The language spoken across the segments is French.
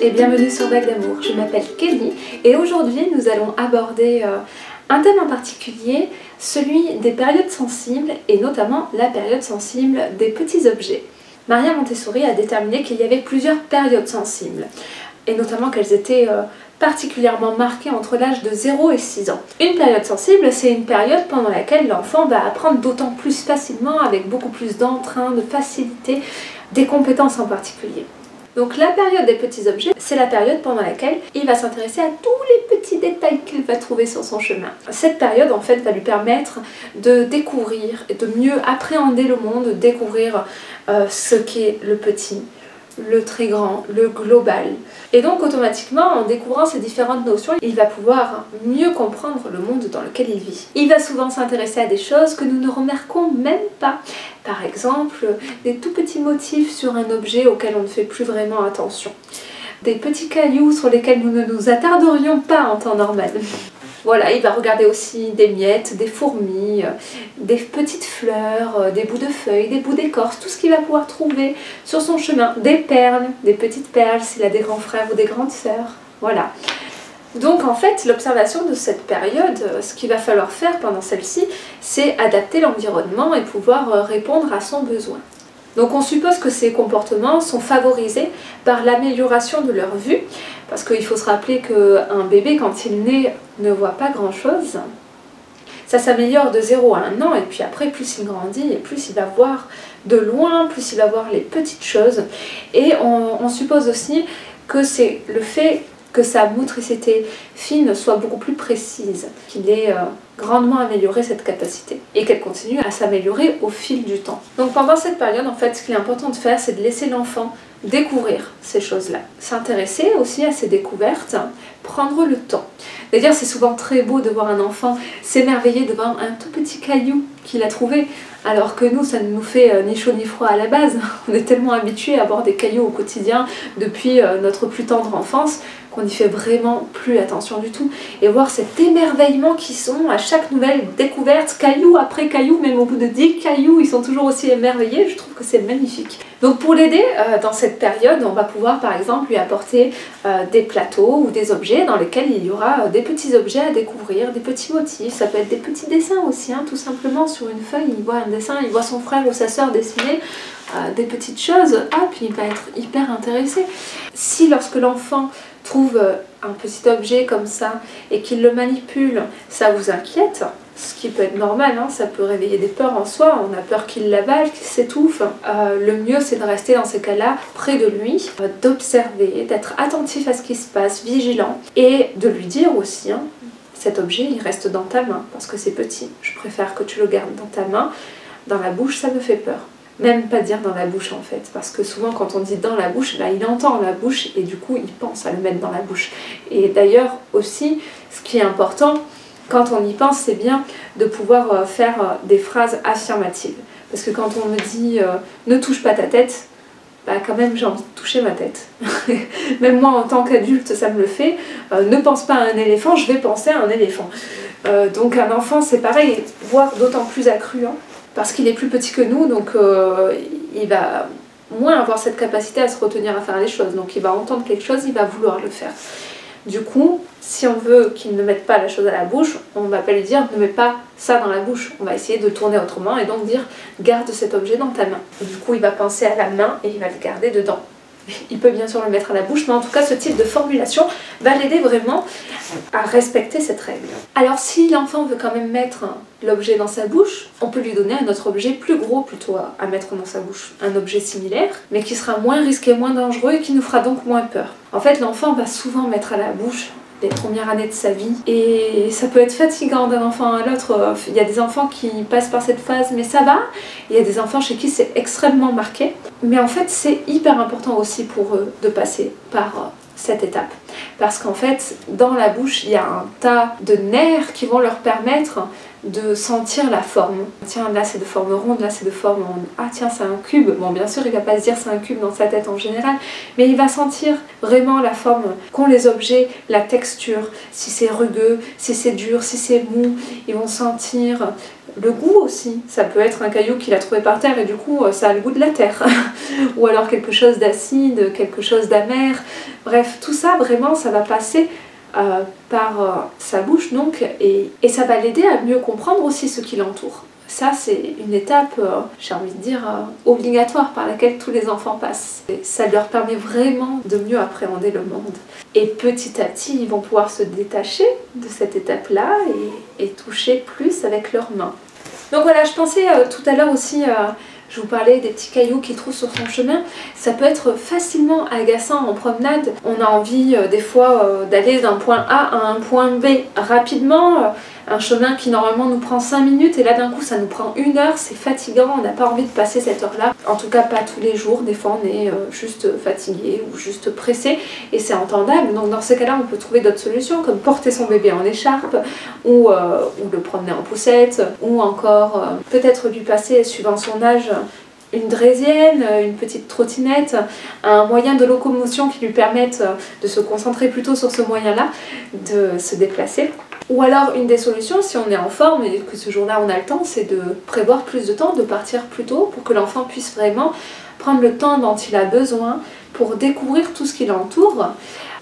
et bienvenue sur Bague d'amour. Je m'appelle Kelly et aujourd'hui nous allons aborder un thème en particulier, celui des périodes sensibles et notamment la période sensible des petits objets. Maria Montessori a déterminé qu'il y avait plusieurs périodes sensibles et notamment qu'elles étaient particulièrement marquées entre l'âge de 0 et 6 ans. Une période sensible, c'est une période pendant laquelle l'enfant va apprendre d'autant plus facilement, avec beaucoup plus d'entrain, de facilité, des compétences en particulier. Donc la période des petits objets, c'est la période pendant laquelle il va s'intéresser à tous les petits détails qu'il va trouver sur son chemin. Cette période en fait va lui permettre de découvrir et de mieux appréhender le monde, de découvrir ce qu'est le petit, le très grand, le global. Et donc automatiquement, en découvrant ces différentes notions, il va pouvoir mieux comprendre le monde dans lequel il vit. Il va souvent s'intéresser à des choses que nous ne remarquons même pas. Par exemple, des tout petits motifs sur un objet auquel on ne fait plus vraiment attention. Des petits cailloux sur lesquels nous ne nous attarderions pas en temps normal. Voilà, il va regarder aussi des miettes, des fourmis, des petites fleurs, des bouts de feuilles, des bouts d'écorce, tout ce qu'il va pouvoir trouver sur son chemin. Des perles, des petites perles s'il a des grands frères ou des grandes sœurs. Voilà. Donc en fait, l'observation de cette période, ce qu'il va falloir faire pendant celle-ci, c'est adapter l'environnement et pouvoir répondre à son besoin. Donc on suppose que ces comportements sont favorisés par l'amélioration de leur vue, parce qu'il faut se rappeler qu'un bébé, quand il naît, ne voit pas grand-chose. Ça s'améliore de 0 à 1 an, et puis après, plus il grandit, et plus il va voir de loin, plus il va voir les petites choses. Et on suppose aussi que c'est le fait que sa motricité fine soit beaucoup plus précise, qu'il ait grandement amélioré cette capacité et qu'elle continue à s'améliorer au fil du temps. Donc pendant cette période, en fait, ce qu'il est important de faire, c'est de laisser l'enfant découvrir ces choses-là. S'intéresser aussi à ces découvertes, prendre le temps. D'ailleurs, c'est souvent très beau de voir un enfant s'émerveiller devant un tout petit caillou qu'il a trouvé, alors que nous, ça ne nous fait ni chaud ni froid à la base. On est tellement habitués à voir des cailloux au quotidien depuis notre plus tendre enfance qu'on n'y fait vraiment plus attention du tout. Et voir cet émerveillement qu'ils sont à chaque nouvelle découverte, caillou après caillou, même au bout de 10 cailloux, ils sont toujours aussi émerveillés, je trouve que c'est magnifique. Donc pour l'aider dans cette période, on va pouvoir par exemple lui apporter des plateaux ou des objets dans lesquels il y aura des petits objets à découvrir, des petits motifs, ça peut être des petits dessins aussi, hein, tout simplement sur une feuille, il voit un dessin, il voit son frère ou sa sœur dessiner des petites choses, puis il va être hyper intéressé. Si lorsque l'enfant trouve un petit objet comme ça et qu'il le manipule, ça vous inquiète, ce qui peut être normal, hein, ça peut réveiller des peurs en soi, on a peur qu'il l'avale, qu'il s'étouffe. Le mieux c'est de rester dans ces cas-là près de lui, d'observer, d'être attentif à ce qui se passe, vigilant, et de lui dire aussi, hein, cet objet il reste dans ta main parce que c'est petit, je préfère que tu le gardes dans ta main, dans la bouche ça me fait peur. Même pas dire dans la bouche en fait, parce que souvent quand on dit dans la bouche, là il entend la bouche et du coup il pense à le mettre dans la bouche. Et d'ailleurs aussi, ce qui est important, quand on y pense, c'est bien de pouvoir faire des phrases affirmatives. Parce que quand on me dit ne touche pas ta tête, bah quand même j'ai envie de toucher ma tête. Même moi en tant qu'adulte ça me le fait. Ne pense pas à un éléphant, je vais penser à un éléphant. Donc un enfant c'est pareil, voire d'autant plus accru, hein, parce qu'il est plus petit que nous, donc il va moins avoir cette capacité à se retenir à faire les choses. Donc il va entendre quelque chose, il va vouloir le faire. Du coup, si on veut qu'il ne mette pas la chose à la bouche, on ne va pas lui dire ne mets pas ça dans la bouche. On va essayer de tourner autrement et donc dire garde cet objet dans ta main. Et du coup, il va penser à la main et il va le garder dedans. Il peut bien sûr le mettre à la bouche, mais en tout cas ce type de formulation va l'aider vraiment à respecter cette règle. Alors si l'enfant veut quand même mettre l'objet dans sa bouche, on peut lui donner un autre objet plus gros plutôt à mettre dans sa bouche. Un objet similaire, mais qui sera moins risqué, moins dangereux et qui nous fera donc moins peur. En fait l'enfant va souvent mettre à la bouche les premières années de sa vie et ça peut être fatigant d'un enfant à l'autre. Il y a des enfants qui passent par cette phase mais ça va, il y a des enfants chez qui c'est extrêmement marqué, mais en fait c'est hyper important aussi pour eux de passer par cette étape parce qu'en fait dans la bouche il y a un tas de nerfs qui vont leur permettre de sentir la forme. Tiens, là c'est de forme ronde, là c'est de forme... Ah tiens, c'est un cube. Bon, bien sûr, il va pas se dire c'est un cube dans sa tête en général, mais il va sentir vraiment la forme qu'ont les objets, la texture, si c'est rugueux, si c'est dur, si c'est mou. Ils vont sentir Le goût aussi, ça peut être un caillou qu'il a trouvé par terre et du coup ça a le goût de la terre. Ou alors quelque chose d'acide, quelque chose d'amer. Bref, tout ça vraiment ça va passer par sa bouche donc et ça va l'aider à mieux comprendre aussi ce qui l'entoure. Ça c'est une étape, j'ai envie de dire, obligatoire par laquelle tous les enfants passent. Et ça leur permet vraiment de mieux appréhender le monde. Et petit à petit ils vont pouvoir se détacher de cette étape-là et toucher plus avec leurs mains. Donc voilà, je pensais tout à l'heure aussi, je vous parlais des petits cailloux qu'il trouve sur son chemin. Ça peut être facilement agaçant en promenade. On a envie des fois d'aller d'un point A à un point B rapidement. Un chemin qui normalement nous prend 5 minutes et là d'un coup ça nous prend 1 heure, c'est fatigant, on n'a pas envie de passer cette heure-là. En tout cas pas tous les jours, des fois on est juste fatigué ou juste pressé et c'est entendable. Donc dans ces cas-là on peut trouver d'autres solutions comme porter son bébé en écharpe ou le promener en poussette ou encore peut-être lui passer suivant son âge une draisienne, une petite trottinette, un moyen de locomotion qui lui permette de se concentrer plutôt sur ce moyen-là, de se déplacer. Ou alors une des solutions, si on est en forme et que ce jour-là on a le temps, c'est de prévoir plus de temps, de partir plus tôt pour que l'enfant puisse vraiment prendre le temps dont il a besoin pour découvrir tout ce qui l'entoure.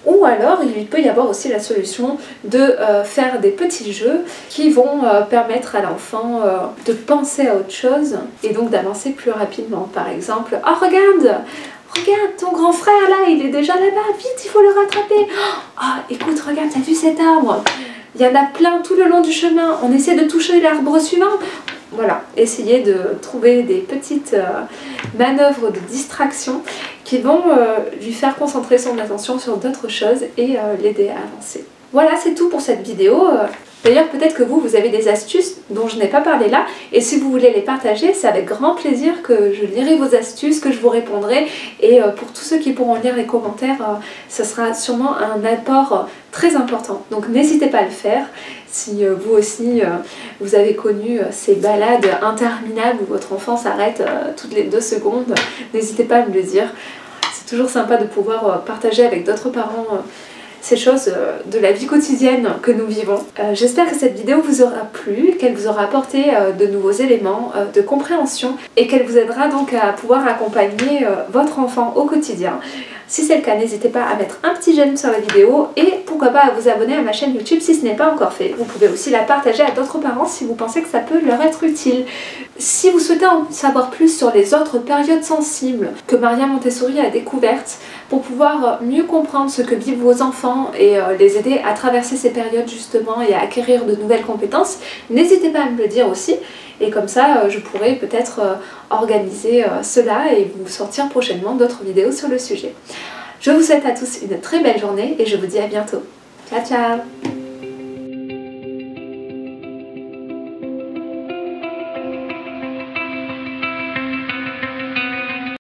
Ou alors il peut y avoir aussi la solution de faire des petits jeux qui vont permettre à l'enfant de penser à autre chose et donc d'avancer plus rapidement. Par exemple, oh regarde ton grand frère là, il est déjà là-bas, vite il faut le rattraper. Oh écoute, regarde, t'as vu cet arbre? Il y en a plein tout le long du chemin, on essaie de toucher l'arbre suivant. Voilà, essayez de trouver des petites manœuvres de distraction qui vont lui faire concentrer son attention sur d'autres choses et l'aider à avancer. Voilà, c'est tout pour cette vidéo. D'ailleurs, peut-être que vous avez des astuces dont je n'ai pas parlé là, et si vous voulez les partager, c'est avec grand plaisir que je lirai vos astuces, que je vous répondrai, et pour tous ceux qui pourront lire les commentaires, ce sera sûrement un apport très important. Donc n'hésitez pas à le faire. Si vous aussi, vous avez connu ces balades interminables où votre enfant s'arrête toutes les 2 secondes, n'hésitez pas à me le dire. C'est toujours sympa de pouvoir partager avec d'autres parents ces choses de la vie quotidienne que nous vivons. J'espère que cette vidéo vous aura plu, qu'elle vous aura apporté de nouveaux éléments de compréhension et qu'elle vous aidera donc à pouvoir accompagner votre enfant au quotidien. Si c'est le cas, n'hésitez pas à mettre un petit j'aime sur la vidéo et pourquoi pas à vous abonner à ma chaîne YouTube si ce n'est pas encore fait. Vous pouvez aussi la partager à d'autres parents si vous pensez que ça peut leur être utile. Si vous souhaitez en savoir plus sur les autres périodes sensibles que Maria Montessori a découvertes pour pouvoir mieux comprendre ce que vivent vos enfants et les aider à traverser ces périodes justement et à acquérir de nouvelles compétences, n'hésitez pas à me le dire aussi. Et comme ça, je pourrai peut-être organiser cela et vous sortir prochainement d'autres vidéos sur le sujet. Je vous souhaite à tous une très belle journée et je vous dis à bientôt. Ciao ciao!